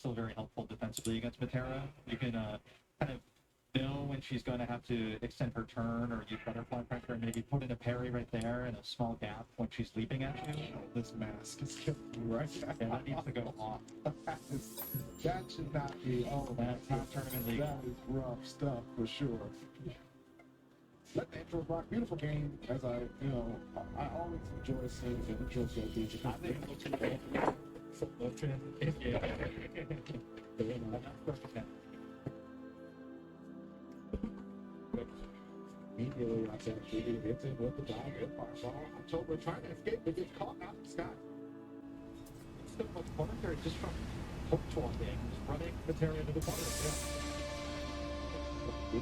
still very helpful defensively against Matera. You can kind of know when she's going to have to extend her turn or use butterfly pressure, and maybe put in a parry right there in a small gap when she's leaping at you. This mask is killing me, right? Yeah, that needs to go off. That should not be. Oh, That's not tournament legal. That is rough stuff for sure. Let the intro rock. Beautiful game. As I always enjoy seeing the intros go through. I think it looks great. Yeah. Immediately, I said, shooting hits it with the dog, good fireball. October trying to escape, but gets caught out of the sky. It's still much harder just from hook swapping, just running Matera into the corner. Yeah.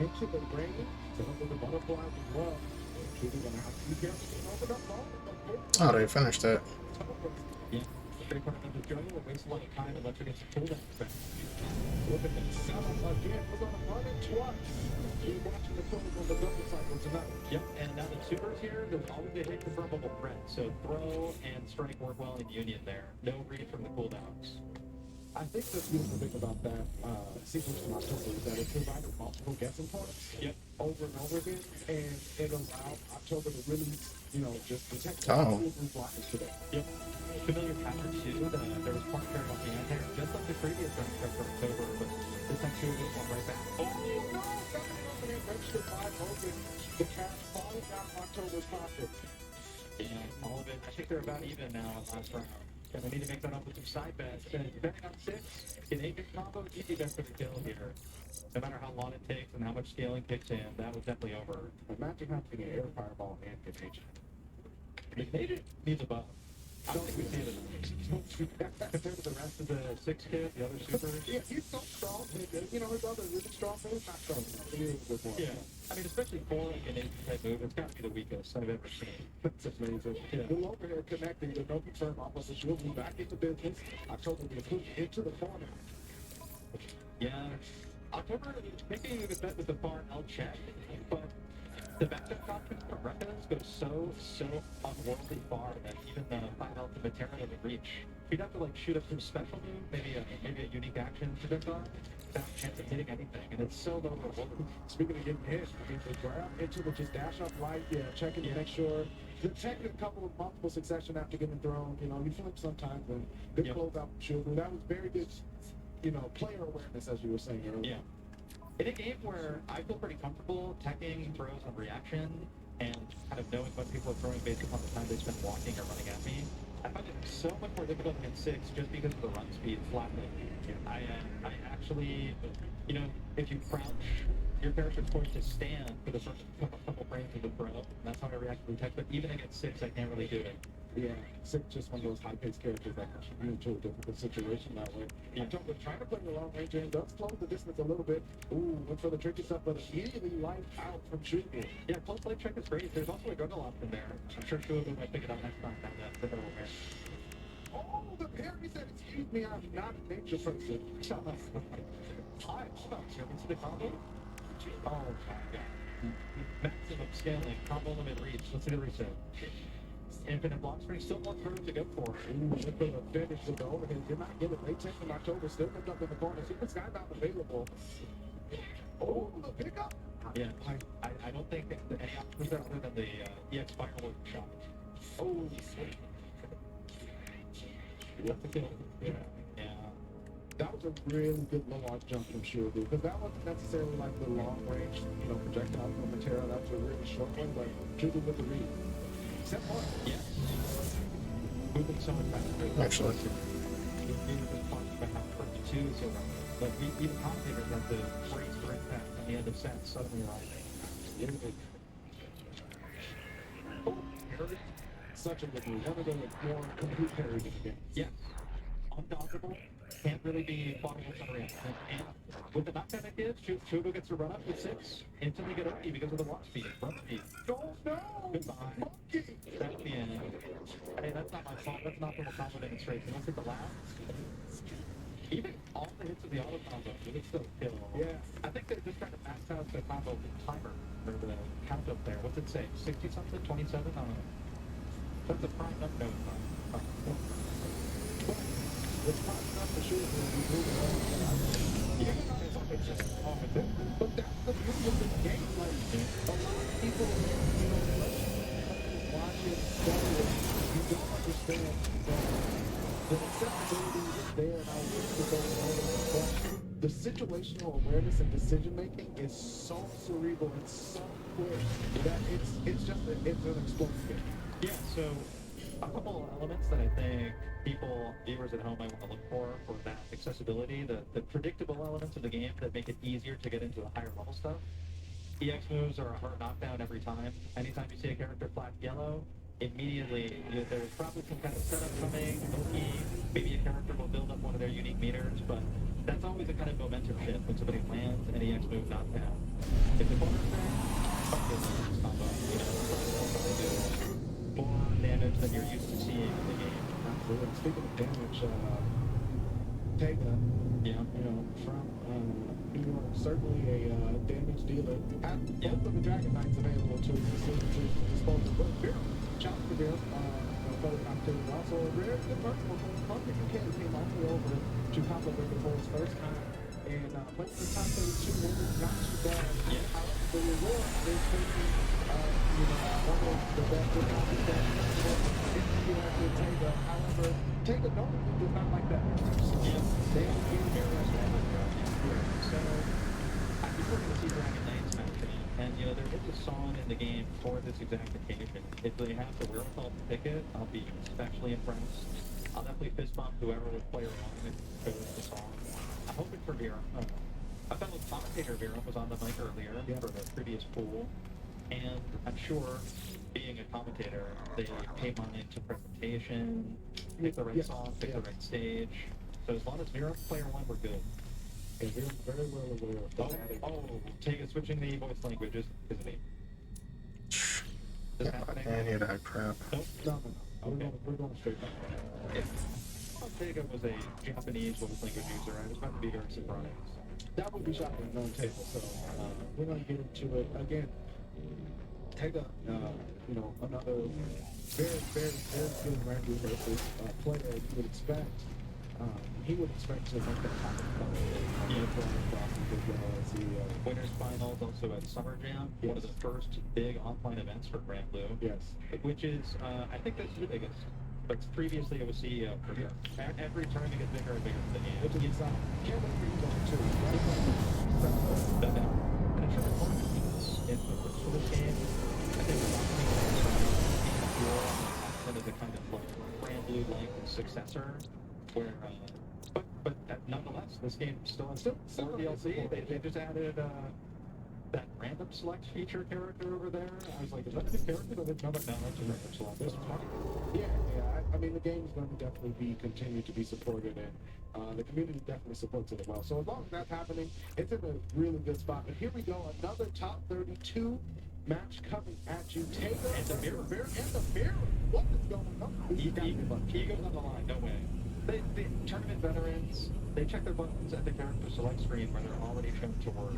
Into the rain, to look at the butterflies as well. Shooting gonna have to be careful to open up ball. Oh, they finished it. Yeah. Pretty far into the jungle, it wastes a lot of time unless it gets a cooldown effect. Look at that setup again. We're gonna run it twice. You're watching the film on the double cycle tonight. Yep, and now the supers here, there's always a hit confirmable threat. So throw and strike work well in union there. No read from the cooldowns. I think the beautiful thing about that sequence from October is that it provided multiple guessing points over and over again, and it allowed October to really, just detect Oh. blockers today. Yep. Familiar pattern too. There was part carry off the end there, just like the previous round for October, but this time she went right back. Oh no! Registered by Hogan. The cash falling down October's pockets. Yeah, all of it. I think they're about even now on last round. And we need to make that up with some side bets. And betting on 6, an 8-bit combo, easy bet for the kill here. No matter how long it takes and how much scaling kicks in, that was definitely over. Imagine having an air fireball and good agent. Maybe needs a buff. I don't think we see it compared to the rest of the 6 kids, the other supers. Yeah, he's so strong. His other really strong, but he's not strong enough. He is a good one. Yeah. I mean, especially for like an 8-type move, it's got to be the weakest I've ever seen. That's amazing. Yeah. The overhead connecting, the no confirm opposite, she'll be back into business. October will push into the corner. Yeah. October, maybe you could bet with the far L check, but the backup option for Rekkas goes so unworldly far that even the 5 health of Matera doesn't reach. You'd have to like shoot up some special move, maybe a unique action to Vikar, without a chance of hitting anything, and it's so low reward. Speaking of getting hit, I mean, the grab into the just dash up light, checking to make sure. The checking a couple of multiple succession after getting thrown, you flip sometimes, and good close out from Children. That was very good, player awareness, as you were saying earlier. Yeah. In a game where I feel pretty comfortable teching throws on reaction and kind of knowing what people are throwing based upon the time they spend walking or running at me, I find it so much more difficult against 6 just because of the run speed flattening. I actually, if you crouch, your character's forced to stand for the first couple frames of the throw. That's how I react to the tech, but even against 6, I can't really do it. Yeah, 6 just one of those high-paced characters that puts you into a difficult situation that way. Yeah. October trying to play the long range and does close the distance a little bit. Ooh, went for the tricky stuff, but immediately light out from shooting. Yeah, close play check is great. There's also a juggle option there. I'm sure Shuabu might pick it up next time down that middle there. Oh, the parry said, excuse me, I'm not a nature person. Hi, stop. You want me to the combo? Oh my god. Maximum scaling, combo limit reach. Let's see the reset. Infinite block screen, still more throws to go for. Ooh, look for the finish with the overhead. Did not get it. Late check from October, still picked up in the corner. Super Skybound available. Oh, the pickup. Yeah, I don't think that any options are other than the EX firework shot. Oh, That's a kill. yeah. That was a really good low arc jump from Shuribu, because that wasn't necessarily like the long range, projectile from Matera. That was a really short one, but Shuribu with the read. Set one. Yes. Moving so much faster. Actually. He was talking about how 32 is so like even commentators have to brace for impact on the end of sets suddenly arriving. Oh, parry. Such a good move. One of the more complete parries in the game. Yeah. Undodgeable. Can't really be fought with on reaction. And with the knockdown it gives, Shugo gets to run up with 6. Instantly get OP because of the walk speed. Run speed. Oh no! Goodbye. Monkey! That's the end. Hey, that's not my fault. That's not the combo demonstration. That's at the last. Even all the hits of the auto combo, it would still kill. Yeah. I think they're just trying to max out the combo timer, or the count up there. What's it say? 60 something? 27? I don't know. That's a prime number. No, it's not. it's probably not for sure when we move around. Yeah, it's just off and down. But that's the beauty of this game. Like, a lot of people, you know, watch it, study it, you don't understand the accessibility is there and how it's to go but the situational awareness and decision making is so cerebral and so quick that it's just it's an explosive game. Yeah, so a couple of elements that I think viewers at home might want to look for that accessibility, the predictable elements of the game that make it easier to get into the higher level stuff. EX moves are a hard knockdown every time. Anytime you see a character flash yellow, immediately there's probably some kind of setup coming, maybe a character will build up one of their unique meters, but that's always a kind of momentum shift when somebody lands an EX move knockdown. If the corner's there, fuck this combo, probably do more damage than you're used to seeing in the game. Absolutely. Speaking of damage, Tega, from New York, certainly a damage dealer. Have both of the Dragon Knights available to dispose of. But Vera, shout out to Vera, fellow competitor, also a very good person from the UK, came all the way over to Complicated for his first time. And playing the top 32 women, not too bad. Yeah. However, the reward is facing, one of the best performers that in the US with Tega. However, Tega normally does not like that very much. Yeah. They don't get very much. So, I've been looking to see Dragon Knights matching, and there is a song in the game for this exact occasion. If they have the wherewithal to pick it, I'll be especially impressed. I'll definitely fist bump whoever would play along and go with the song. I'm hoping for Vera. A fellow commentator Vera was on the mic earlier for the previous pool, and I'm sure, being a commentator, they pay mind to presentation, pick the right song, pick the right stage. So as long as Vera player one, we're good. And they're very well aware of that. Take it, switching the voice languages, isn't it? Is Yeah, happening? any of that crap. Nope. No. Okay. We're going straight back. If Tega was a Japanese voice language user, I was about to be very surprised. That would be shocking on table. So we're going to get into it again. Tega, another very, very, very good Randy versus player you would expect. He would expect to make that kind of Winners finals also at Summer Jam, one of the first big offline events for Grand Blue. Yes. Which is, I think that's the biggest. But previously it was CEO for sure. Every tournament gets bigger and bigger for the game. Which is exciting. Can't wait for you going too. And I'm sure the tournament is for this game. I think the one thing that is a kind of like Grand Blue like successor, where but nonetheless, this game still has more DLC. They just added that random select feature character over there. I was like, is that a new character? But no, that's a random select. This one. Yeah. I mean, the game is going to definitely continue to be supported, and the community definitely supports it as well. So as long as that's happening, it's in a really good spot. But here we go, another top 32 match coming at you. Taylor and the mirror. And the mirror. What is going on? He goes on the line. No way. The tournament veterans, they check their buttons at the character select screen where they're already shown to work.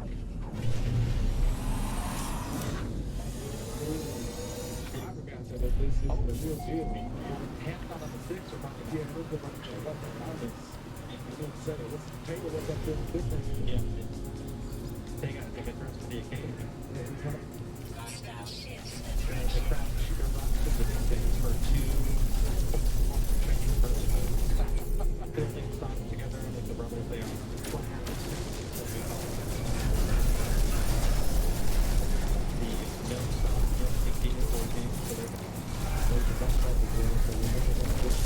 So that this is the real deal. Hands on the six or fucking Yeah, look at what you got. Taylor was up there different. Yeah. They got to take a thirst for the occasion. Yeah, he's gonna. The crowd shooter runs to the distance for two training personnel. Building stuff together like the brothers they are. The mill stuff, competing for games, so they're There's the best part of the game, so we're making them this.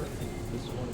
certainly this is one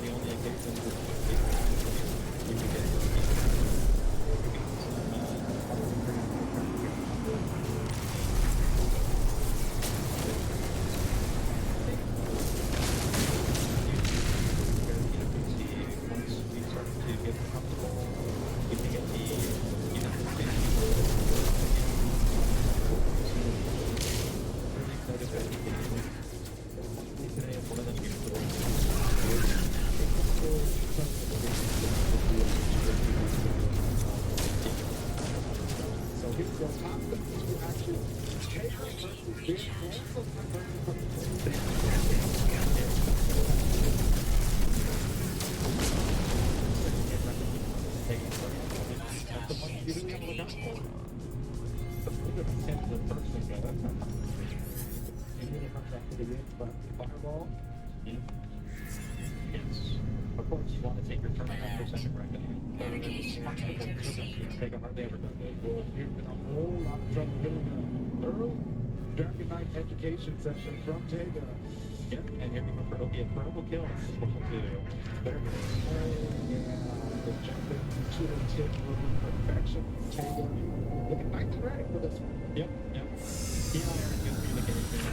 the first thing that And then it comes back to the end, but fireball. Yes. Of course, you want to take your turn on 100% of reckoning. Take a hardly ever does it. Well, you're in a whole lot of trouble getting an early Dragon Knight education session from Tega. Yep, and here we go for Opiate Purple Kill. There it is. Oh, yeah. The jump into the tip of perfection. Tega looking nice and ready for this one. Yep. He and I are in good communication.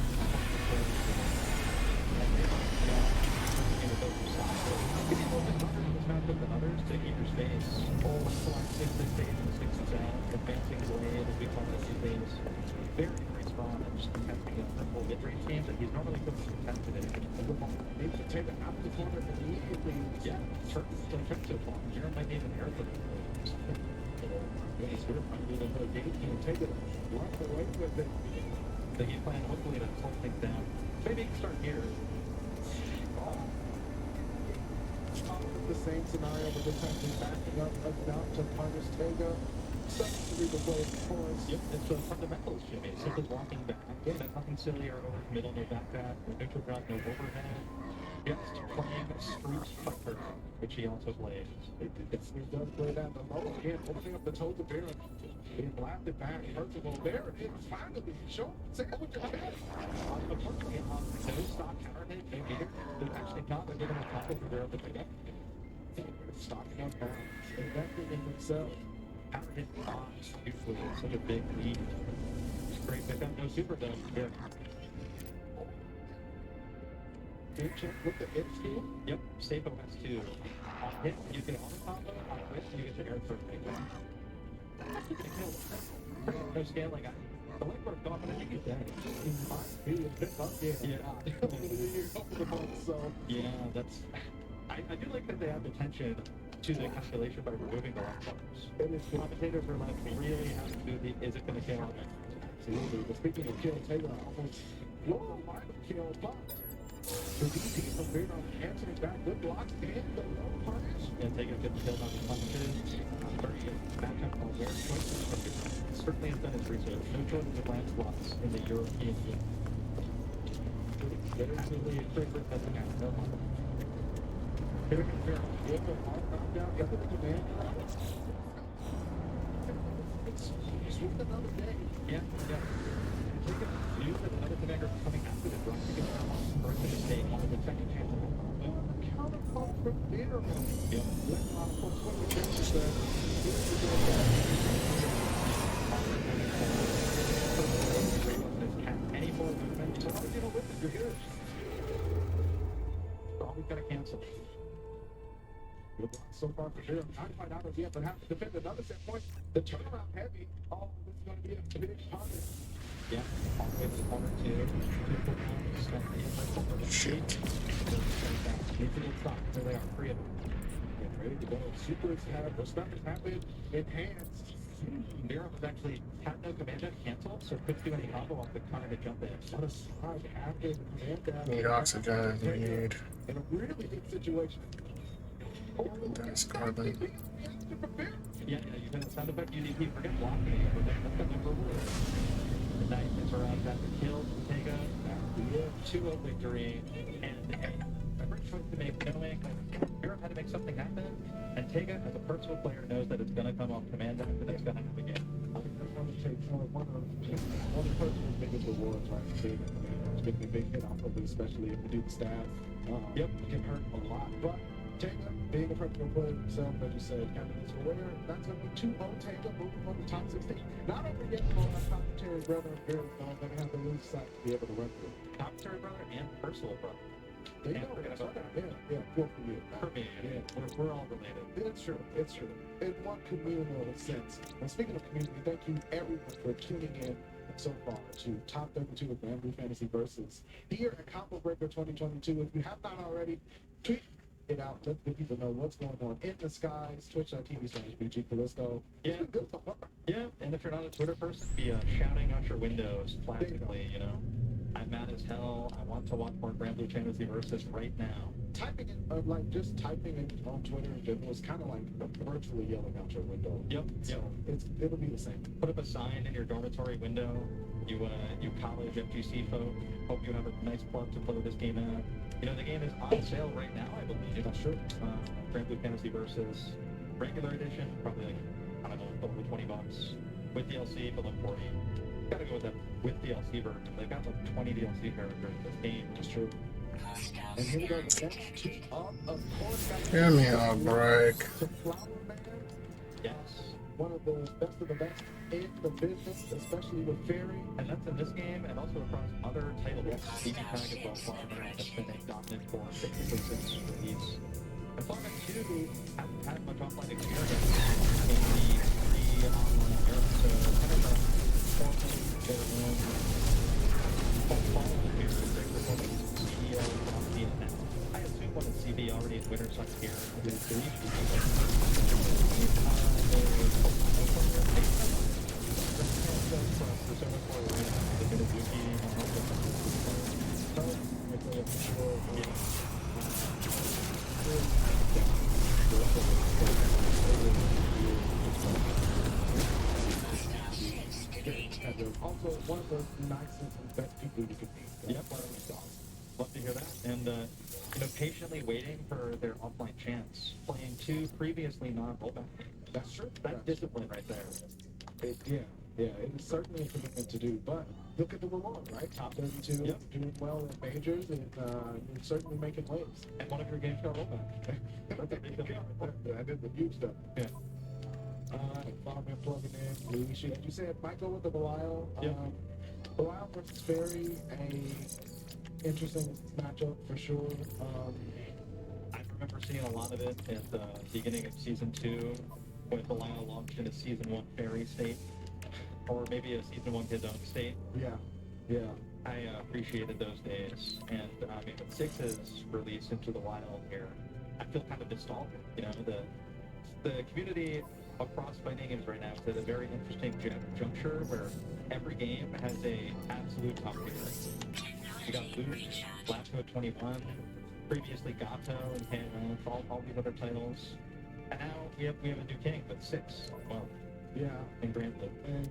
Give me a little bit harder in this matchup than others to keep your space. Oh, select 6 stage and 6 out. Advancing blade, as we call it these days. Very strong and just contesting a purple mid-range game that he's normally quickly contested in. Needs to take it out the corner immediately. Yeah, turn to one. You're might need an air for the He's going to find a little gate and take it, run away with it. The game plan, hopefully, to slow things down. Maybe you can start here. The same scenario, but this time he's backing up down to punish Tega. Something to read the play, of course. Yep, it's the fundamentals, Jimmy. Simply walking back. Yeah, nothing silly or over middle, no back back, no neutral ground, no overhead. Just playing Street Fighter, which he also plays. It does play that the low again, opening up the toes of Baron. Being blasted back, first of all, there it is, finally, show, say it with your head. Unfortunately, no stock counter hit, no meter. They're actually not, they're giving a couple for their other pickup. Stocking up now, investing in themselves. Counter hit bombs, usually with such a big lead. Great pickup, no super though. Yeah. Big check with the hit skill. Yep, safe OS 2. On hit, you get auto combo, on whip, you get your air throw takedown. That's a kill. No scale, like the leg work gone, but I think he's dead. He might be a bit up there. So yeah, that's. I do like that they have attention to the calculation by removing the lock bars. it is Commentators are like, really have to do the, is it going to kill? absolutely. But speaking of kill, Taylor almost low line of kill, but the DP from Baron answering back good blocks and the low punish. And taking a good kill on the punches. 30 matchup on where choices. Certainly has done his research. No choices of land slots in the European League. Very truly a favorite that we have. No more. Here we go. With the hard knockdown, into the command. It's with another day. Yeah. Take a view that another commander coming after the drop to get down on first in the state on the second chance of the Counter pump from Baron. Yep. Let's not put 20 chances there. Any more movement? So how do you know with your gears? Well, we've got to cancel. Good block so far for Baron. Not quite out of yet, but have to defend another set point. The turnaround heavy. Oh, this is going to be a big punish. Yeah, all the way to the corner too. Shit. Need to get stopped. There they are, 3 of them. Get ready to go. Supers have, or stuff has happened. Enhanced. Mira was actually had no command deck canceled, so couldn't do any combo off the counter to jump in. What a side after the command down. Need oxygen. Need In a really good situation. Dennis Carbon. Yeah, you got a sound effect, you need to forget blocking. That's the number 1. The knight is around that to kill, take a 2-0 victory, and a great choice to make, knowing that Mira had to make something happen, and Tega, as a personal player, knows that it's going to come off command deck, and it's going to happen again. I think that's going to take one of the personal biggest rewards, right? Being a big hit off of it, especially if you do the stab. Yep. It can hurt a lot, but Tega, being a personal player himself, as you said, candidates for winner, that's going to be 2-0 Tega moving on to top 16. Not over yet for our commentary brother, Baron, going to have the loose side to be able to run through. Commentary brother and personal brother. There you Can't go. forget That's about right. Yeah, good for you. For me, we're all related. It's true. In one communal sense. And speaking of community, thank you everyone for tuning in so far to Top 32 of Bamboo Fantasy Versus here at Combo Breaker 2022. If you have not already, tweet it out. Let the people know what's going on in the skies. Twitch.tv/BG Callisto. Yeah. Good so far. Yeah, and if you're not a Twitter person, be shouting out your windows classically, you know. I'm mad as hell. I want to watch more Grand Blue Fantasy Versus right now. Typing it, like just typing it on Twitter in general is kind of like virtually yelling out your window. Yep. So it'll be the same. Put up a sign in your dormitory window. You college FGC folk. Hope you have a nice plug to play this game at. You know, the game is on sale right now, I believe. That's true. Grand Blue Fantasy Versus regular edition, probably like, I don't know, over $20. With DLC, but like 40. Gotta go with that with DLC version. They've got like 20 DLC characters in this game. That's true. And here we go. The next two up, of course, Give me a break. to Flower Man. Yes. One of the best of the best in the business, especially with Fairy. And that's in this game and also across other titles. BB Tag as well, Flower Man has been a dominant force basically since release. And Flower Man 2 hasn't had much offline experience in the pre-online era, so kind of a forming their own following here with their performance CDO on DNF. I assume one in CB already is Winter Suns here. Also, one of the nicest and best people you could meet. Yep. Love to hear that. And, patiently waiting for their offline chance. Playing two previously non-rollback games. That's true. That's discipline right there. Yeah, it is certainly a commitment to do, but look at the reward, right? Top 32, Yep. doing well in majors, and you're certainly making waves. And one of your games got rollback. That's a big deal right there. That is the huge stuff. Yeah. Fireman plugging in. Luigi. You said might go with the Belial. Yep. Belial versus Fairy, a interesting matchup for sure. I remember seeing a lot of it at the beginning of Season 2 when Belial launched in a Season 1 fairy state. Or maybe a Season 1 his own state. Yeah. I appreciated those days. And with 6's release into the wild here, I feel kind of nostalgic. You know, the community across fighting games right now is at a very interesting juncture where every game has a absolute top tier. We got Boost, Latcho 21, previously Gato and KMF, all these other titles. And now we have a new king with 6. Well, Yeah. in Grand Blue. And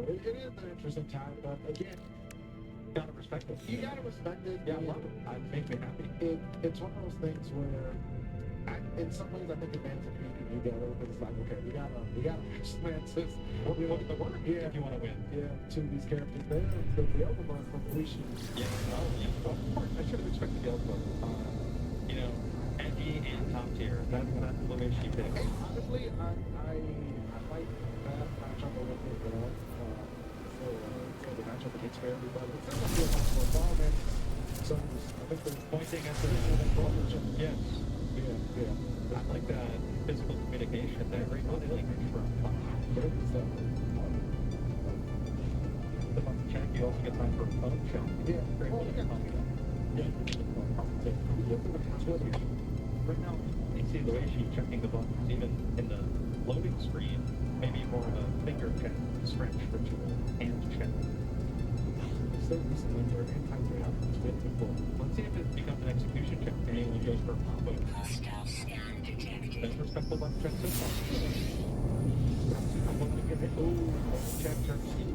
it is an interesting time, but again, Gotta respect it. you gotta respect it. Yeah, I love it. It makes me happy. It's one of those things where, in some ways, I think it adds a peak and you get it, but it's like, okay, we gotta Mantis. Work the work Yeah. if you want to win. Yeah, to these characters there. The overrun from Felicia. Yeah, of course. I should have expected the output. Edgy and top tier. That's the way she picks. Honestly, I like that matchup a little bit more. For the matchup against Fairy, but it's still gonna be a much more ball, so I think the Pointing at the yes. Yeah. I like that physical communication, that great body language from But it's the fun check. You also get time for a phone check. yeah. Great Well, body yeah. language. Twitter. Right now, you see the way she's checking the buttons, even in the loading screen, maybe more of a finger check, stretch ritual, hand check. Let's Let's see if it becomes an execution check. Anyone goes for a combo. That's respectful button check so far. I'm looking at it. Ooh, check,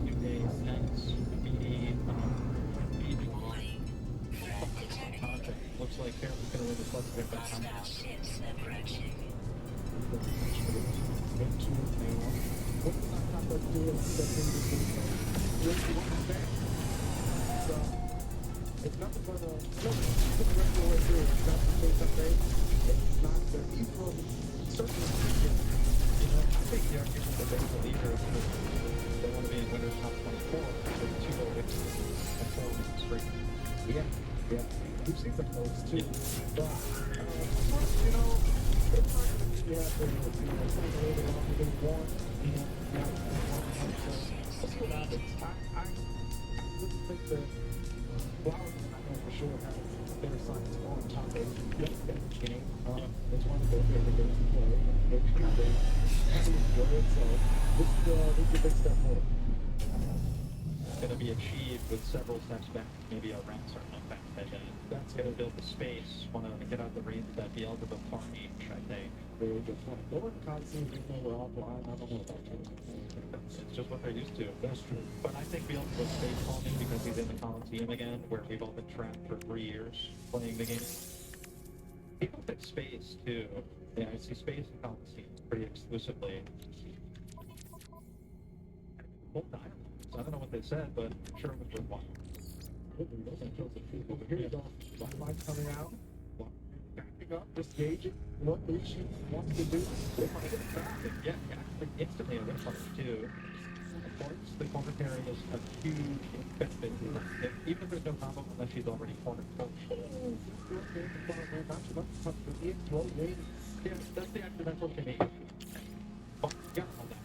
new days, nice. BD, looks like Fairman's gonna win this last bit by time. It's nothing but a regular way through. It's not to say something. It's not the equal certainly. I think the argument that they're the leader is that they want to be in winners top 24 with 2 goal victories and 4 wins straight. Yeah. We've seen some of those too. Yeah. But, of course, it's not going to be happening. It's not going to be longer than one. Let's see what happens. I wouldn't think that Flowers, I know for sure, has their signs on top of that game. It's one of their favorite games to play. They heavily enjoy it, so this is a big step forward. going to be achieved with several steps back, maybe around certain effect, and then that's going to build the space, want to get out the range of that Beelzebub far range, I think. Very good point. Lord Coliseum, you know, we're all blind. I don't know about that. It's just what they're used to. That's true. But I think Beelzebub space calming because he's in the Coliseum again, where we've all been trapped for 3 years playing the game. People pick space too. Yeah, I see space and Coliseum pretty exclusively. Full dialogue. So I don't know what they said, but I'm sure it was worthwhile. Over here you go. Light coming out. Backing up, just gauging what Rishi wants to do. Yeah, like instantly a rip too. Of course, the corner carry is a huge benefit. Even if there's no combo unless she's already cornered first. Yeah, that's the accidental thing. Oh, yeah, on that.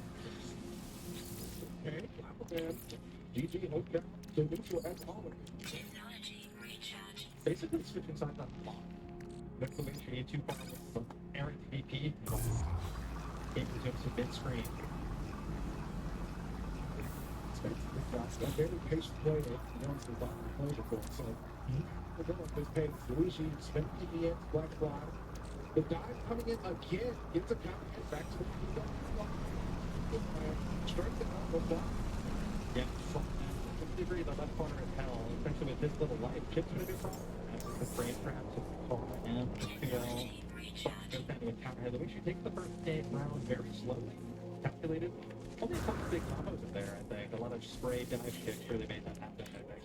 Okay, GG, hold down the neutral as always. Basically switching sides on the block. Look the way she too far from Aaron VP. Game resumes to mid-screen. A very patient player knows the bottom play before. So, we're going with this pace. Luigi spinning in the end, black fly. The dive coming in again. Gets a counter hit back to the straight to the block. Yeah, to degree the left corner is hell, especially with this little light. Chip's gonna be a problem. The frame perhaps is far and the 2L. Goes down to a counter head. We should take the first round very slowly. Calculated. Only a couple big combos in there, I think. A lot of spray dive kicks really made that happen, I think.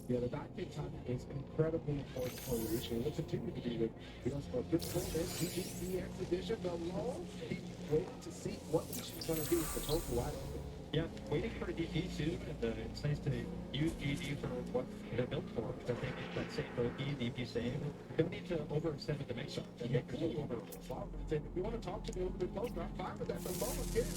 Yeah, the dive kick timing is incredibly important for Luigi, and will continue to be the because for this moment, GG Expedition, the long keep waiting to see what Luigi's going to do with the total wide open. Yeah, waiting for a DG too, and it's nice to use GG for what they're built for. Because I think that safe bogey, DP save, don't need to overextend with the mix-up and make yourself over. If you want to talk to me a little bit closer, I'm fine with that. The low again.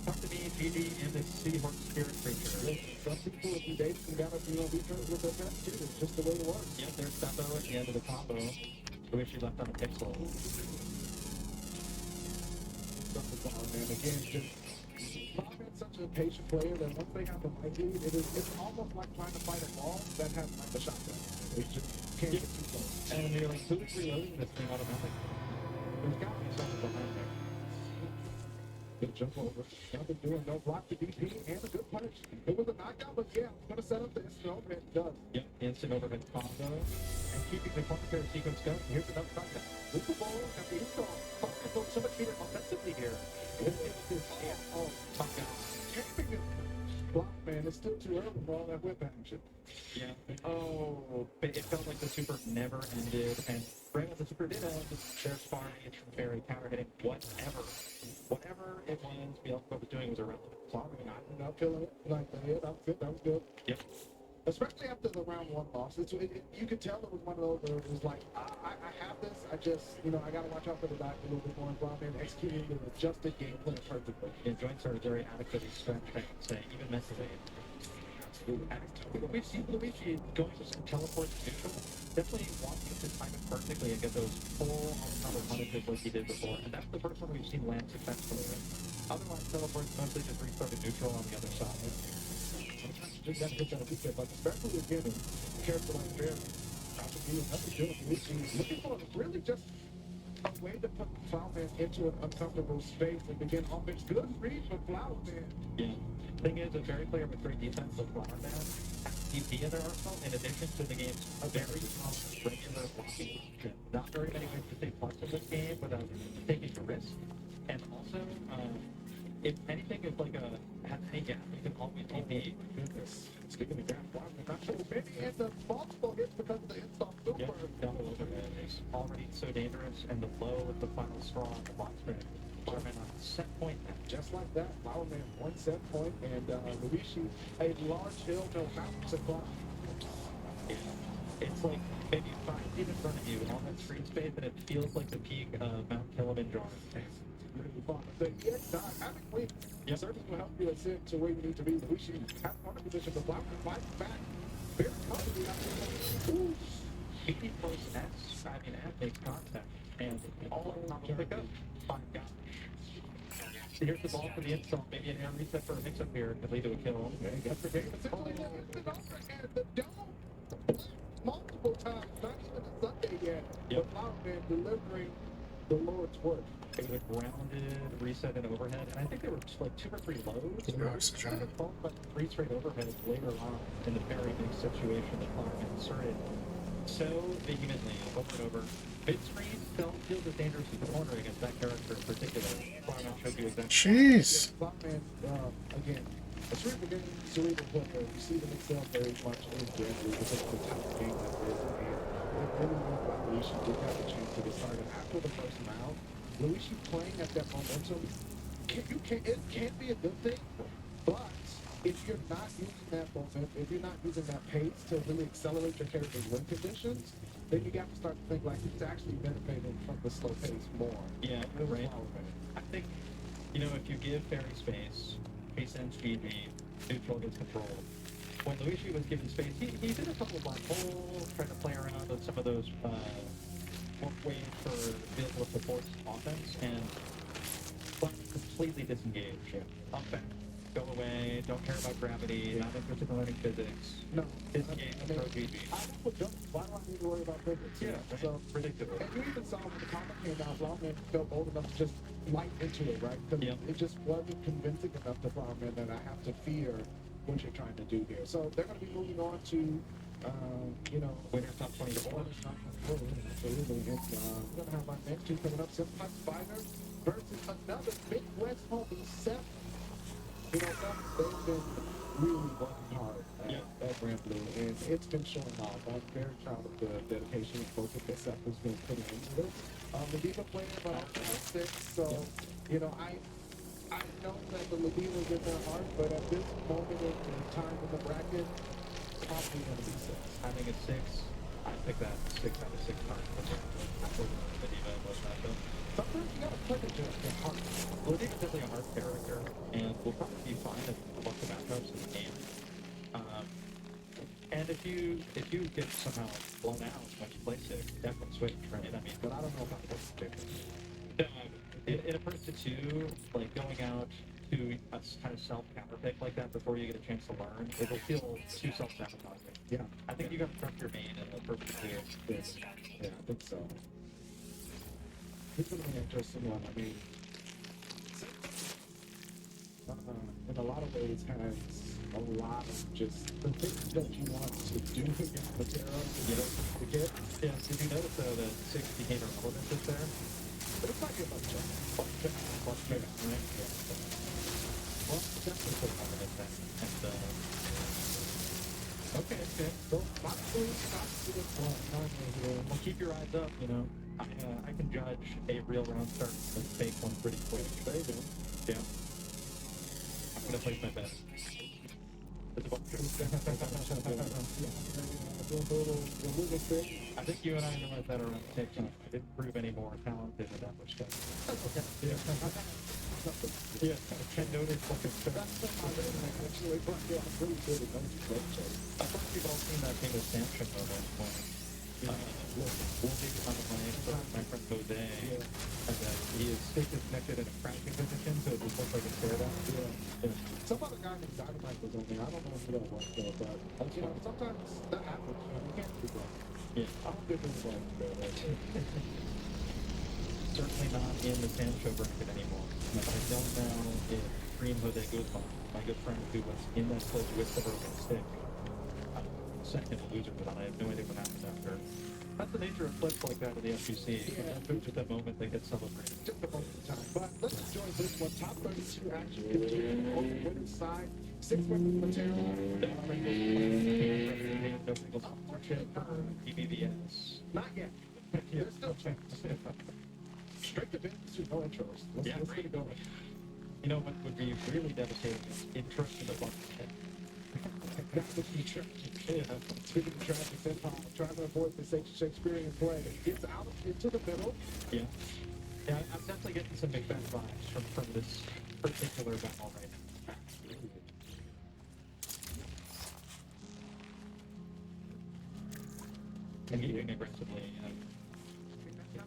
Talk to me, GG, and the Seahorse Spirit Creature. Some people, if you date them, gotta, be friends with their pets too. It's just the way it works. Yeah, there's Steppo at the end of the combo. I wish he left on a pixel. Man, again, just Bobman's such a patient player that once they have the mic lead, it's almost like trying to fight a ball that has like a shotgun. It just can't get too close. And you're like, who's reloading this thing automatically? There's got to be something behind there. Good jump over. Nothing doing, no block the DP, and a good punish. It was a knockout, but yeah, it's gonna set up the instant overhead. It does. Yep, instant overhead combo. And keeping the corner sequence going. Here's another knockout. With the ball, got the install. Fucking so much better offensively here. Oh, camping is block, man. It's still too early for all that whip action. Yeah. Oh, but it felt like the super never ended, and right when the super did end, there's far range from fairy counter hitting whatever it was Beelzebub was doing was irrelevant. So I mean, I'm not feeling it like that. Yeah, that was good. That was good. Yep. Especially after the round one loss, you could tell it was one of those where it was like, I have this. I just, I got to watch out for the back a little bit more and go out there and execute the adjusted game plan perfectly. Yeah, joints are very adequately stretched, I would say, even mentally. We've seen Luigi going to some teleport to neutral, definitely wanting to time it perfectly and get those full ensemble punishes like he did before, and that's the first one we've seen land successfully. Otherwise, teleports mostly just restarted neutral on the other side. Sometimes you just got to hit that reset button, especially again, a character like Bear. Nothing doing Luigi. Looking for really just a way to put Flowerman into an uncomfortable space and begin offense. Good read for Flowerman. Yeah. Thing is, a very player with great defense like Flowerman has DP in their arsenal in addition to the game's very regular blocking. Not very many ways to stay plus in this game without taking a risk. And also, if anything, if like has any gap, you can always DP. Goodness. Speaking of gap, Flowerman not so many and the multiple hits because of the install super. Yeah, double overhead is already so dangerous, and the low with the final straw on the box spread. Flowerman on set point now. Just like that, Flowerman one set point, and Luigi a large hill, no mountain to climb. Yeah. It's like maybe 5 feet in front of you on that screen space, and it feels like the peak of Mount Kilimanjaro. Really fun. The having win certainly will help you ascend to where you need to be. Luigi has one position, but Flowerman fights back very comfortably out there. Ooh. 80 plus S, makes contact, and all of them pick up 5 guys. Here's the ball for the install. Maybe an air reset for a mix-up here could lead to a kill. Okay, got the game. Essentially, the instant offer and the dome multiple times, not even a Sunday yet. Yep. But Flowerman delivering the Lord's work. It was a grounded reset and overhead, and I think they were just like 2 or 3 lows. Give me oxygen. Followed by 3 straight overheads later on in the very big situation that Flowerman inserted so vehemently over and over. Mid-screen don't feel as dangerous as the corner against that character in particular. Flowerman showed you exactly. Jeez. Flowerman, again, a cerebral game, cerebral player, receiving itself very much in January because of the type of game that it is. And everyone about Luigi did have a chance to decide it after the first round. Luigi playing at that momentum, it can be a good thing, but if you're not using that momentum, if you're not using that pace to really accelerate your character's win conditions, then you got to start to think like it's actually benefiting from the slow pace more. Yeah, It was right. Flowerman. I think, if you give Fairy space, pace ends GG, neutral gets controlled. When Luigi was given space, he did a couple of black holes, trying to play around with some of those ways for vehicle support offense, and but completely disengaged. Up back, go away, don't care about gravity, not interested in learning physics. No. Disengage and throw GG. I would don't. Why do I need to worry about physics? Yeah, So ridiculous. and you even saw when the comment came out, Flowerman felt old enough to just light into it, right? Because Yep. it just wasn't convincing enough to Flowerman that I have to fear what you're trying to do here. So they're going to be moving on to, Winner's top 24. Absolutely. And, we're going to have our next two coming up. Simple Spider versus another Midwest homie, Seth. Seth, they've been really working hard at Grand Blue, and it's been showing off. I'm very proud of the dedication and focus that Seth has been putting into this. Ladiva player, but also at 6, so, I know that the Ladiva's in their heart, but at this moment in time in the bracket, probably going to be 6. Having a 6, I pick that 6 out of 6 times. Over Ladiva was that though. Sometimes you gotta play the heart. Ladiva's definitely a hard character, and will probably be fine in a bunch of matchups in the game. And if you get somehow blown out when you play 6, definitely switch, right? I mean, But I don't know about this particular. in a first to 2, like going out to a kind of self-counter pick like that before you get a chance to learn, it'll feel too self-sabotaging. Yeah. I think you got to trust your main in the first to 2. Yeah, I think so. It's gonna be an interesting one. I mean, in a lot of ways has a lot of just the things that you want to do against Matera to get. Yeah, did you notice though that 6 became irrelevant just there? But it's not good about Jeff. Plus trigger, right? Yeah. Well, definitely put more in that. And, okay. So, not Well, keep your eyes up, I can judge a real round start and fake one pretty quick. there you go. Yeah. I'm gonna place my bet. It's about I think you and I realized that around TikTok. I didn't prove any more talented in that respect. Okay. Yeah, I noticed like a Actually, but yeah, I'm pretty good at those. I think we've all seen that famous Samson moment when Wolvie on the mic for my friend Jose, and then his stick is connected in a crouching position, so it just looks like a stare down. Yeah. Some other guy named Dynamite was on there. I don't know if that was though, but sometimes that happens. You can't do that. Yeah. I don't think it's like that. Certainly not in the Sancho bracket anymore. I don't know if Dream Jose Guzman, my good friend who was in that split with the broken stick, second loser for that. I have no idea what happened after. That's the nature of flips like that in the FGC. Sometimes just that moment they get celebrated. Just a moment in time. But let's enjoy this one. Top 32 action continuing on the winner's side. 6 wins material. No single sponsorship for PBVS. Not yet. There's still a chance. Straight to business with no intros. Let's get it going. You know what would be really devastating is interest in the bunch. That would be tragic. Yeah. Speaking of tragic, trying to avoid the Shakespearean play. Gets out into the middle. Yeah. Yeah, I'm definitely getting some big bad vibes from this particular battle right now. Engaging aggressively.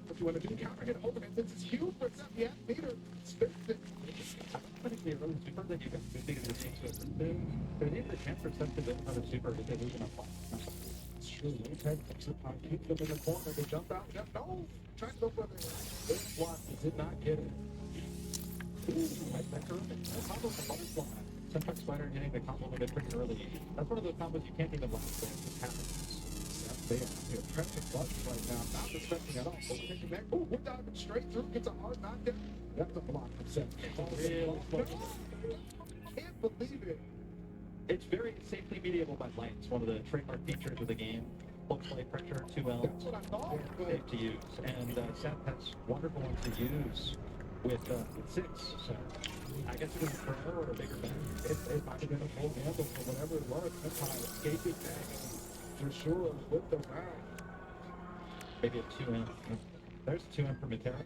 What you want to do, counter hit over, and this is huge for Seth. Yeah, Peter spins it. that you can think of the teams with there's even a chance for Seth to build another super if they lose enough points. It's true. They take them sometimes, keep them in the corner, they jump out. No, try to go for the block, did not get it. Ooh, that's terrific. That's almost a butterfly. Sometimes Spider hitting the combo a bit pretty early. That's one of those combos you can't even block for. It just happens. They are pressing buttons right now, not respecting at all. Overtaking that. Ooh, we're diving straight through, gets a hard knockdown. That's a block from Seth. Really close. Can't believe it. It's very safely mediable by lights, one of the trademark features of the game. Close play pressure, 2L. That's what I thought. Safe to use. And Seth has wonderful ones to use with 6. So I guess it was a pro or a bigger bang. It might have been a full handle for whatever it was. That's how escaping that for sure with the round. Maybe a 2M. There's a 2M for Matera.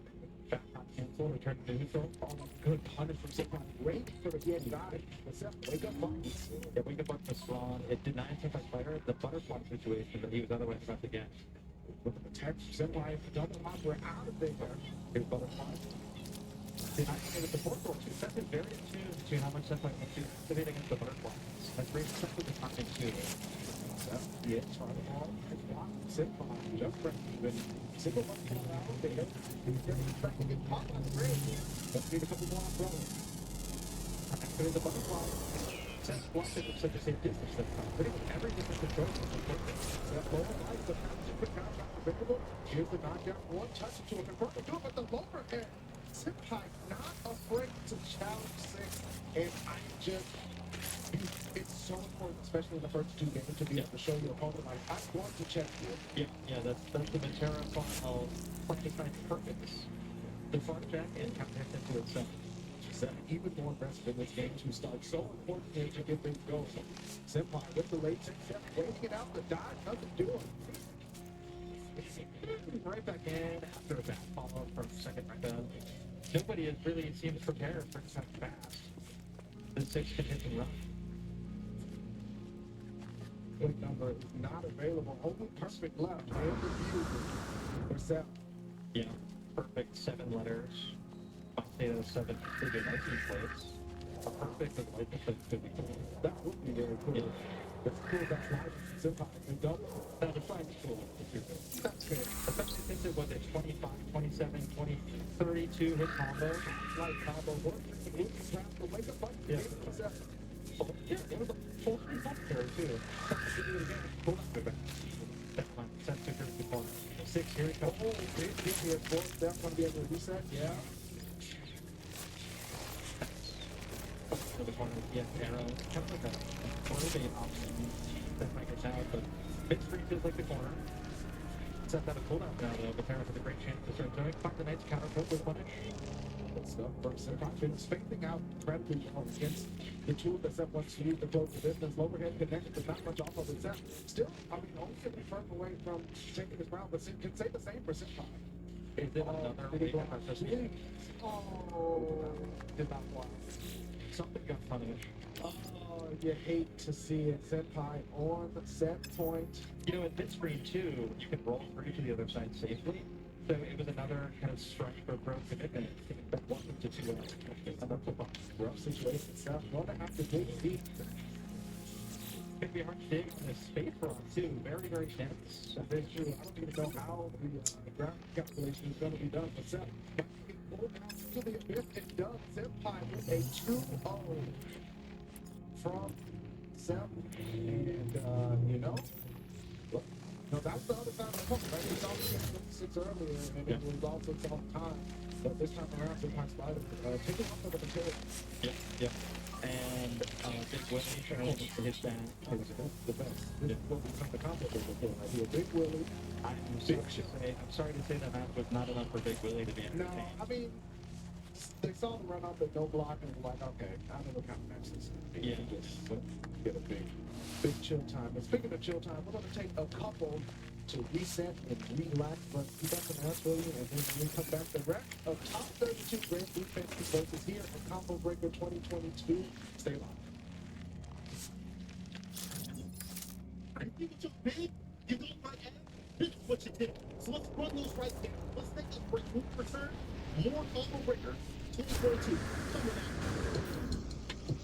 Fat not cancel, return to neutral. Oh, good punish from Seth. Wait for the get got it. But Seth, wake up buttons. Yeah, wake up button was strong. It denied Senpai Spider the butterfly situation that he was otherwise about to get. With the protection, Senpai done the lot. We're out of there. Here's butterfly. I think with the fourth roll too, Seth is very attuned to how much Senpai wants to activate against the butterflies. That's very Seth with the timing too. Seth, yeah, try the ball. It's blocked. Senpai just even. Single one came out there. He's getting expected to get caught on the ring. Let's need a couple more umbrellas. Activate the butterfly. Seth blocked it from such a safe distance that time. Pretty much every different control was important. Seth lower lights, the pound super count not available. Here's the knockdown. One touch into a converter. Do it with the lower head. Senpai not afraid to challenge 6. And it's so important, especially in the first 2 games, to be able to show your opponent, like, I'm going to check you. Yeah, that's the Matera file Frankenstein's perfects. The front jack and counter into itself. Even more aggressive in this game to start. So important here to get things going. Senpai with the late 6, waiting it out, the dive, nothing doing. Right back in after a back follow from second round. Nobody has really seems prepared for such fast. The 6 can hit and run. Good number is not available. Only perfect left. And review for Seth. Yeah, perfect 7 letters. I'd say those 7 completed 19 plates. A perfect with license could be cool. That would be very cool. Yeah. It's cool that's live. Senpai and double. That would probably be cool. That's good. Especially since it was a 25, 27, 20, 32 hit combo. Like combo work. It's not the wake up button. Yeah. Seth. Oh, yeah, it was a full 3 bump there too. Seth did it again. Pull up the back. That's fine. Seth took her to the corner. 6, here it comes. Oh, big hit here. 4 Seth going to be able to reset. Yeah. To the corner, yeah, arrow. Kind of like a corner bait option that might get out, but mid-screen feels like the corner. Seth had a cooldown now though, but Terra has a great chance to start doing. Find the Knight's counter poke with punish. Good stuff from Senpai. Been spacing out incredibly well against the tool that Seth wants to use to close the business. Overhead connection, but not much off of it. Seth still, only 50 further away from taking this round, but can say the same for Senpai. Is it another way to process it? Oh, did not fly. Something got punished. Oh, you hate to see it. Senpai on set point. You know, in mid-screen too, you can roll through to the other side safely. So it was another kind of strike for pro commitment. That wasn't to 2 another football. Rough situation. Seth gonna have to dig deep. It's gonna be hard to dig in this space rock too. Very, very dense. That is true. I don't even know how the ground calculation is going to be done, but Seth can pull down to the abyss. It does. Senpai with a 2-0 from Seth. And, look, no, that's the other side of the coin, right? We saw the 6 earlier, and it was also soft time. But this time around, Senpai Spider taking off of the material. Yep. And Big Willie trying to hit that. The best. This is what we come to compliment before, right here. Big Willie. I'm sorry to say that match was not enough for Big Willie to be No, entertained. I mean, they saw the run up, they no block, and were like, okay, I know what kind of match this is. Yeah. Just get a big chill time. And speaking of chill time, we're going to take a couple to reset and relax, but we got some else for you, and then when we come back, the rest of Top 32 Grand Defense versus here at Combo Breaker 2022. Stay live. I think it's too big. You know my ass. This is what you did. So let's run those right there. Let's take this break. Move return. More Combo Breaker 2022. Coming out.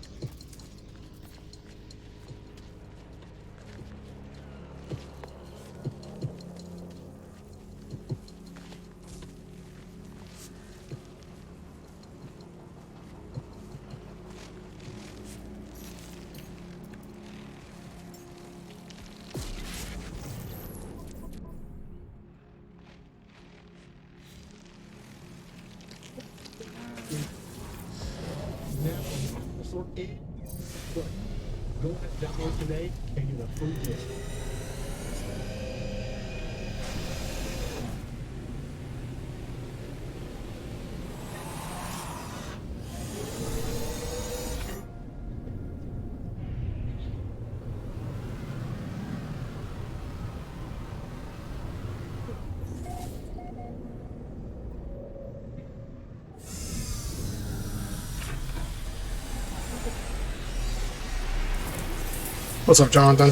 Now, sort in, but go ahead and download today and get a free gift. What's up, Jonathan?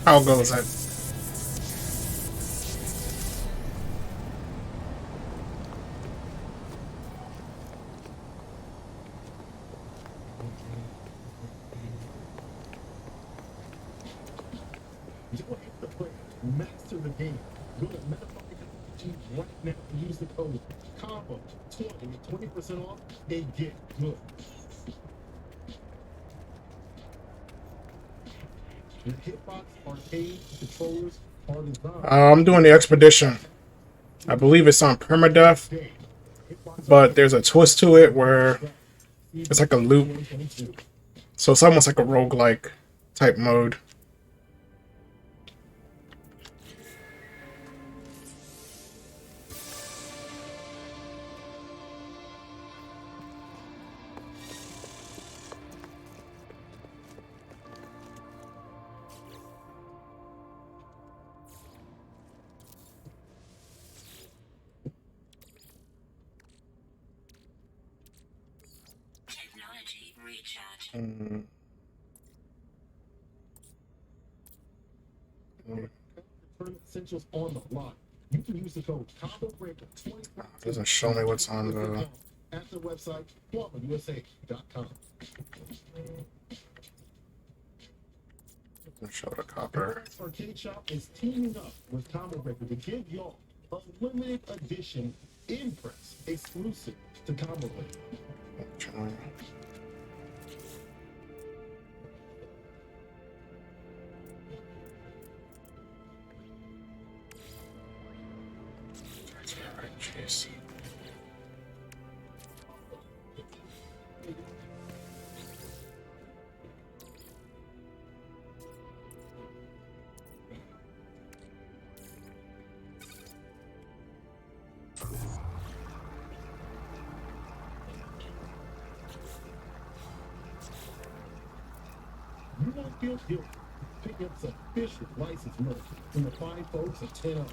How goes it? You want to play, master the game. Go to MetaFound.com right now and use the code COMBO20, 20% off, and get good. The Hitbox arcade controllers are designed. I'm doing the Expedition. I believe it's on permadeath, but there's a twist to it where it's like a loop. So it's almost like a roguelike type mode. Technology recharge. Tournament essentials on the line. You can use the code COMBOBREAKER20. Doesn't show me what's on the. At the website QuantumUSA.com. Doesn't show the copper. Arcade Shop is teaming up with Combo Breaker to give y'all a limited edition Impress exclusive to Combo Breaker. Jeez. You won't feel guilty. Pick up some official licensed merch from the fine folks at 10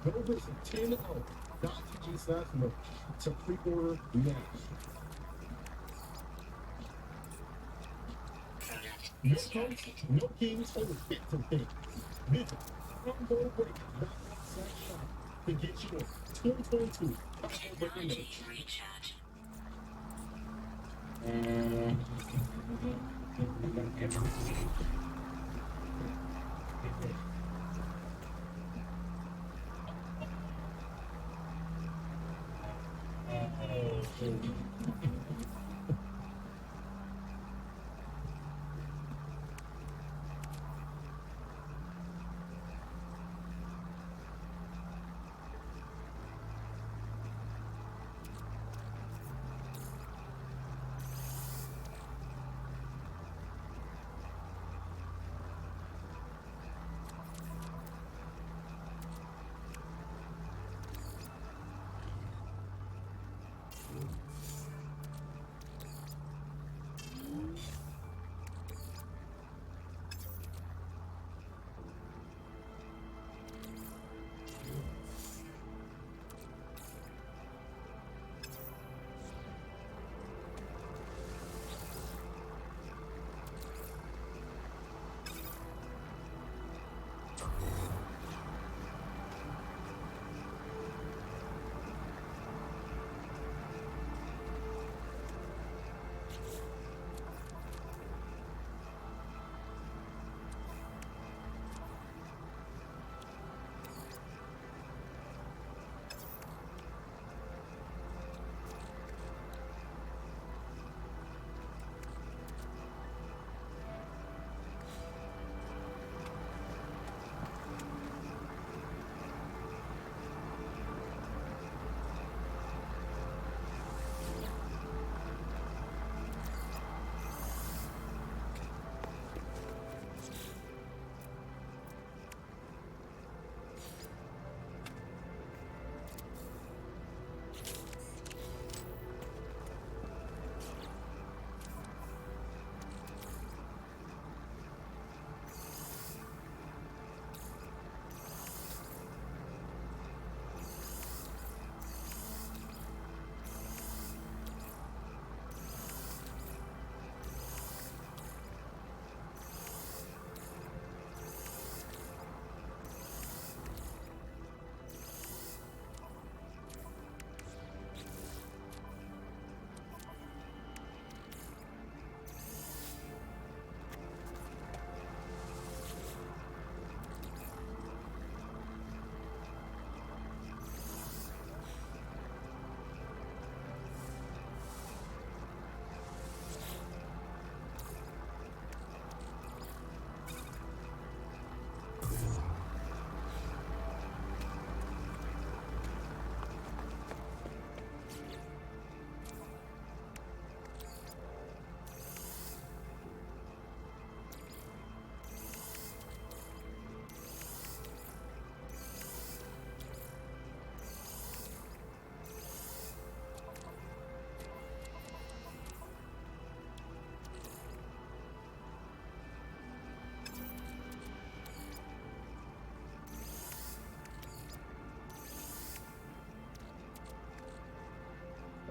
Go visit 10.0.tg/merch to pre-order now. No coats, no kings, only bits and things. Visit ComboBreaker.com/shop to get your 2022 Combo Breaker merch. Recharge.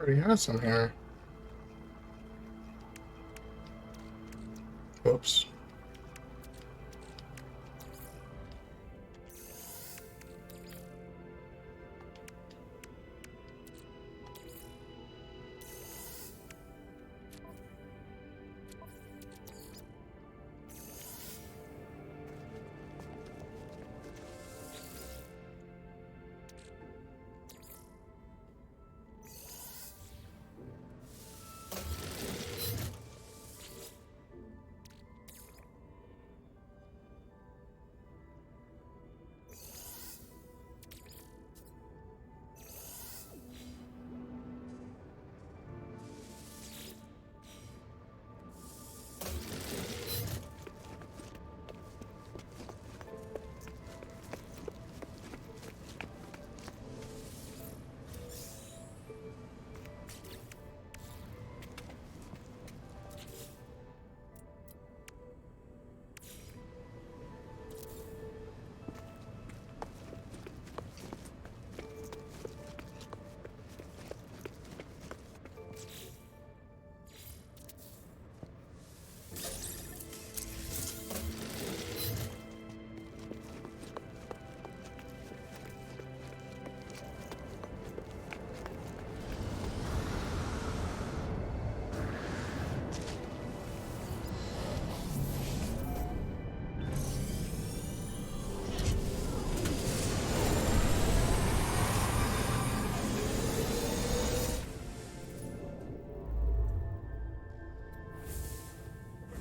already has some here. Whoops.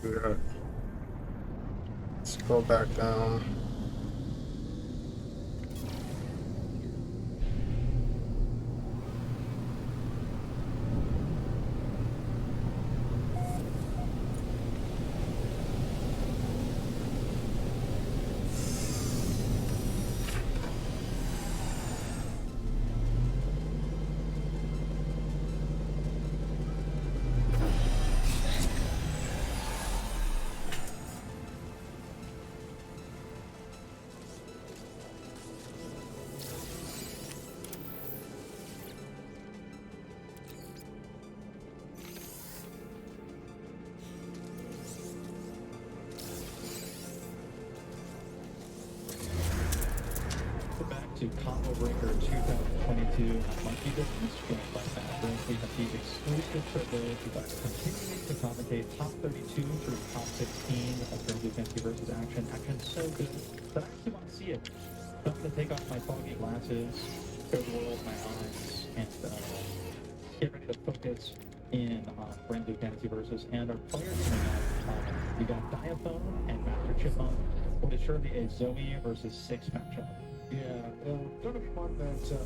Do that. Let's go back down. Back to Combo Breaker 2022 at Monkey Business, joined by Matt Brink. We have the exclusive privilege of continuing to commentate top 32 through top 16 of Grand Blue Fantasy versus Action. Action's so good that I actually want to see it. So I'm going to take off my foggy glasses, go to the world of my eyes, and get ready to focus in on Grand Blue Fantasy versus. And our players coming out, you got Diaphone and Master Chipmunk. What is surely a Zoe versus 6 matchup. Yeah, gonna be one that a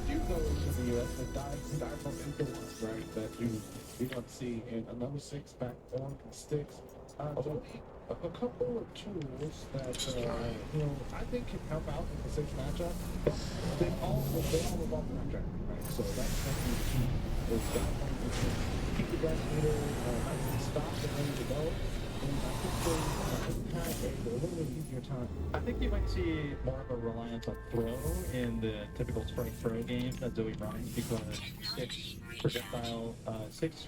few of those in the U.S. that die from the ones, right? That you don't see in another 6 back on sticks. A couple of tools that I think can help out in the 6 matchup. They all revolve around Jack, right? So that's going to be the key. Is that one to keep the gas meter nice and stopped and ready to go. And I think they have a little bit easier time. I think you might see more of a reliance on throw in the typical strike throw game that Zoe runs because 6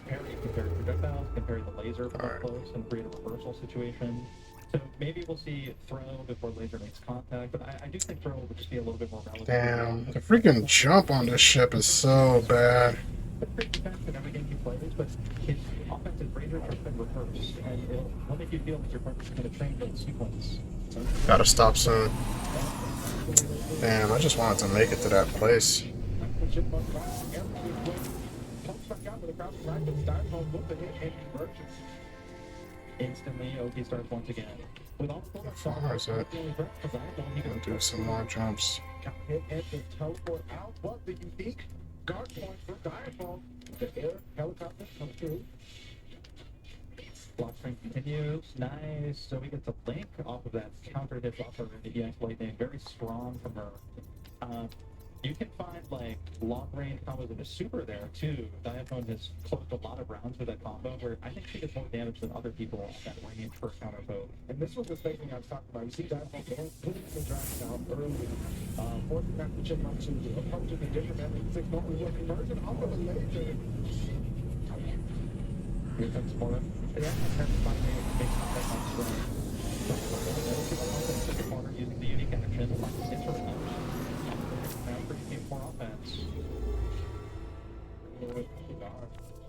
parry compared projectiles, compared to laser from up close and create a reversal situation. So maybe we'll see throw before laser makes contact, but I do think throw will just be a little bit more relevant. Damn, the freaking jump on this ship is so bad. It's great defense in every game he plays, but his offensive range has been reversed, and it'll make you feel like your partner's going to train in sequence. Gotta stop soon. Damn, I just wanted to make it to that place. Instantly, Oki starts once again. With all the How far is it? I'll do some more jumps. Got hit and then teleport out, but the unique guard point for Diaphone. The air helicopter comes through. Block strength continues. Nice. So we get to link off of that counter hit buffer in the EX Lightning. Very strong from her. You can find like long range combos in a super there too. Diaphone has closed a lot of rounds with that combo where I think she does more damage than other people at that range for a counter vote. And this was the spacing I was talking about. You see Diaphone putting the draft down early, forcing that chipmunk to approach it in different 6 normally work conversion off of a laser. Here comes more. Yeah, that's finally makes contact on screen. Never keep on offense in the corner using the unique action. Interrupt. Now pretty team for offense.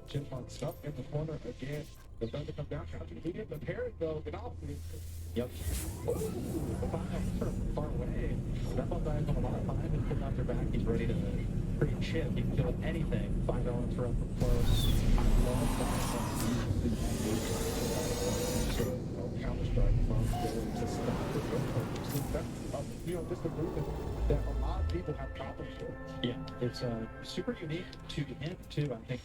Chipmunk stuck in the corner again. The thunder come down, trying to get the parry though, get off it. Yep. Ooh, the five from far away. Step up dive on a lot of time and put out your back. He's ready to pretty chip. He can kill anything. 5 elements for up from close. I love that. So, counter strike from going to stop the that's, just a movement that a lot of people have problems with. Yeah, it's super unique to him too. I think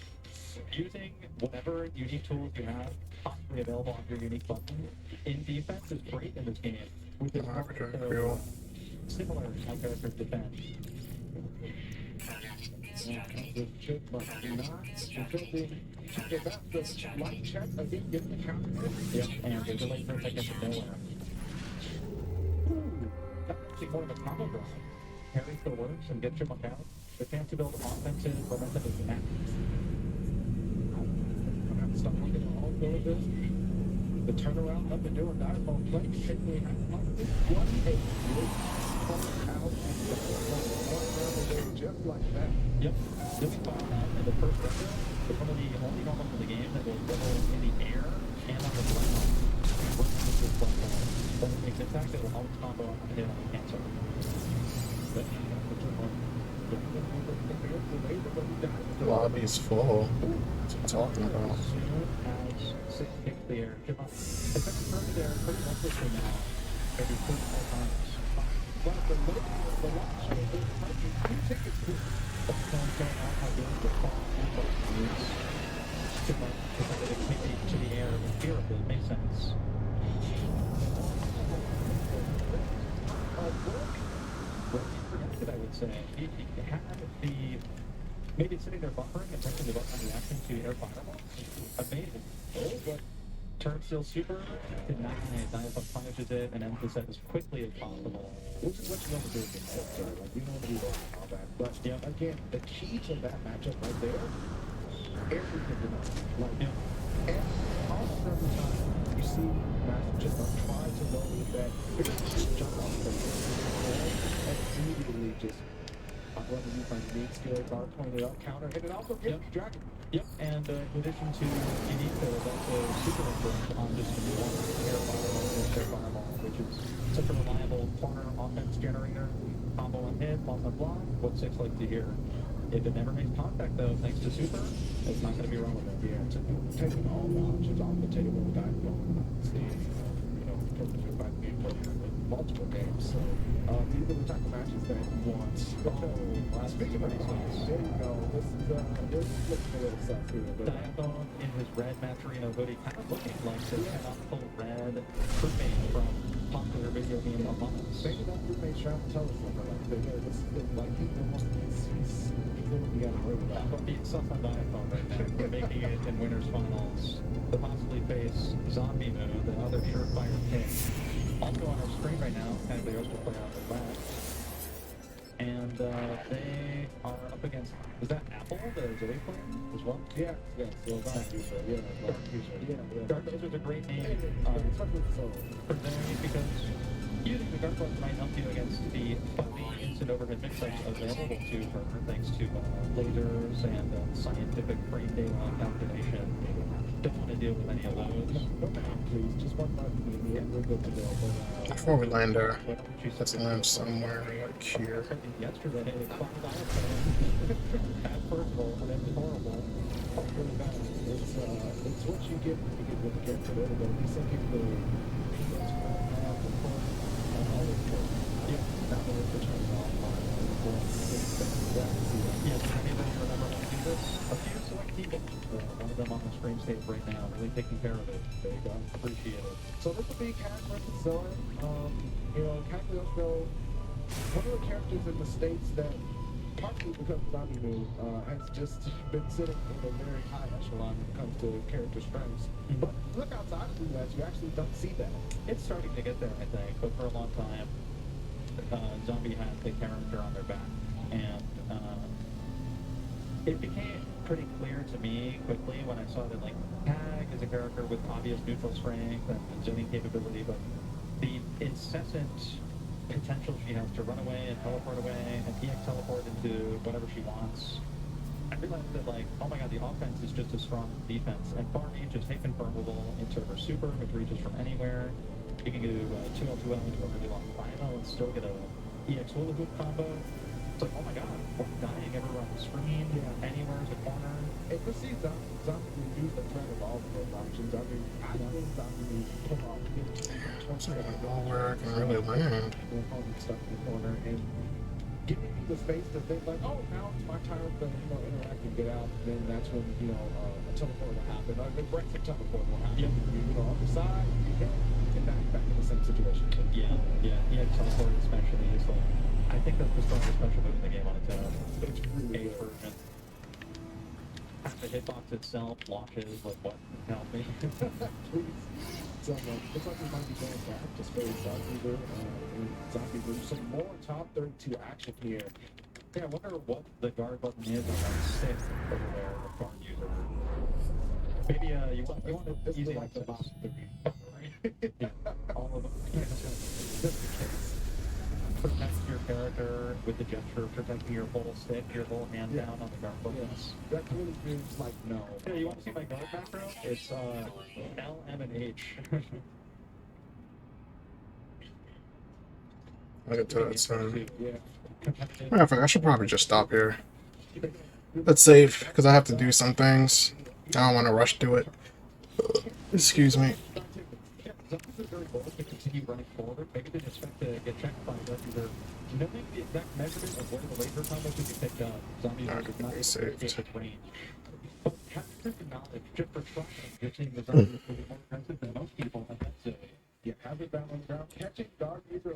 using whatever unique tools you have possibly available on your unique button in defense is great in this game. With this similar how characters defend. The Chipmunk not defending. That's the light check again, getting the counter hit. Yep, and there's a late first second to nowhere. Ooh, that's actually more of a combo drive. Harry still works and gets Chipmunk out. The chance to build offensive momentum is massive. Stop looking at all of this. The turnaround up and doing dive-bomb play. Particularly what a great pull out and just like that. Yep. Doing far out in the first round is one of the only normals in the game that will double in the air and on the ground. Working with this platform. When it makes impact, it will always combo on the hit on the cancel. Lobby's full. What's he talking about? As soon as 6 kicks the air, Chipmunk has been confirmed there pretty recklessly now. Maybe 3 more times. But the launch of this country, 2 tickets to That's going out how good the fall is. Chipmunk presented a kick to the air with fear of it. Makes sense. Well, he predicted, I would say. He had the maybe sitting there buffering and pressing the button on reaction to air fireballs. Amazing. Oh, but turnstile super denied. Dialpunk punishes it and ends the set as quickly as possible. which is what you want to do against that, right? Like, you don't want to do all that. But, Yeah. again, the key to that matchup right there, everything to know. Like, Yeah. and almost every time you see Master just try to know that they're going to just jump off the and immediately just, I'm going to use my unique skill, guard pointed up, counter, and it also gives me dragon. Yep, and in addition to unique, there's also super influence on just one air fireball, which is such a reliable corner offense generator. Combo on hit, boss on block. What 6 like to hear? If it never makes contact though, thanks to super, it's not going to be wrong with it. Yeah, to taking all the options off the table, dive bomb, purposely by being programmed in multiple games. So these are the type of matches that you want. Speaking of these, there you go. This is looking a little sus here, but Diaphone in his red Maturino hoodie, kind of looking like the canonical red crewmate from popular video game Among Us. maybe that roommate's trying to tell us something like that. This is like he's the one he's the one you gotta worry about. But being sus on Diaphone right now, we're making it in winners finals. To possibly face Zombie Moon, the other surefire pick. Also on our screen right now, Cagliostro will play on the left. And they are up against, is that Apple, the Zoe player as well? Yeah, so Dark User, Dark User. yeah. Dark User's a great name Especially so. for Zoe because using the Dark Button might help you against the fuzzy instant overhead mix-ups available to her thanks to lasers and scientific frame data calculation. Don't want to deal with any of those. No, please, just one button, and we're good to go. But, Before we land there, But she's let's land somewhere like here. yesterday, at first of all, and then horrible. really bad. It's what you get when you get with the character. There we go. He's thinking the not the way to turn it off. Yes, anybody remember how to do this? A few select people. One of them on the screen stage right now, really taking care of it. There you go. Appreciate it. So this will be Cat versus Zoe. Cagliostro, one of the characters in the States that, partly because of Zombie Moon, has just been sitting in a very high echelon when it comes to character strengths. But look outside of the US, you actually don't see that. It's starting to get there, I think, but for a long time, Zombie had the character on their back, and it became pretty clear to me quickly when I saw that like Tag is a character with obvious neutral strength and zoning capability, but the incessant potential she has to run away and teleport away and EX teleport into whatever she wants. I realized that like, oh my god, the offense is just as strong as defense, and far range is taken confirmable into her super, which reaches from anywhere. You can do 2L2L into a really long final and still get a EX hula hoop combo. It's like, oh my god, we're dying everywhere on the screen, anywhere is a corner. And you see Zombie can use the threat of all of those options. I mean, I think Zombie pull off 15, 20 I don't know where I can really land. and opponent stuck in the corner and giving you the space to think like, oh, now it's my time to interact and get out. Then that's when a teleport will happen. Or the Brexit teleport will happen. Yep. On the side, you hit, and now you're back in the same situation. Yeah, EX teleport especially is like, I think that's the strongest special move in the game on its own. It's really Age good. version. The hitbox itself launches like what? Help me. Please. So, looks like we might be going back to Space Zombie and Zombie Blue. Some more top 32 action here. Yeah, I wonder what the guard button is on that stick over there, the guard user. Maybe you want This easy is like the access. boss 3. Yeah, all of them. Just in case. Protect your character with the gesture of protecting your whole stick, your whole hand down on the guard buttons. That really feels like no. Yeah, you want to see my guard macro? It's L, M, and H. I'll get to that soon. Yeah. Matter of fact, I should probably just stop here. Let's save, because I have to do some things. I don't want to rush to it. Excuse me. Yeah, zombies are very bold to continue running forward. Maybe they expect to get checked by that either knowing the exact measurement of where the laser combos can be picked up. Zombies are not Okay, saved. its range. But having certain knowledge just for trying, just seeing the zombies will be more aggressive than most people, and that's Yeah, have it down on the ground. Catching Dark User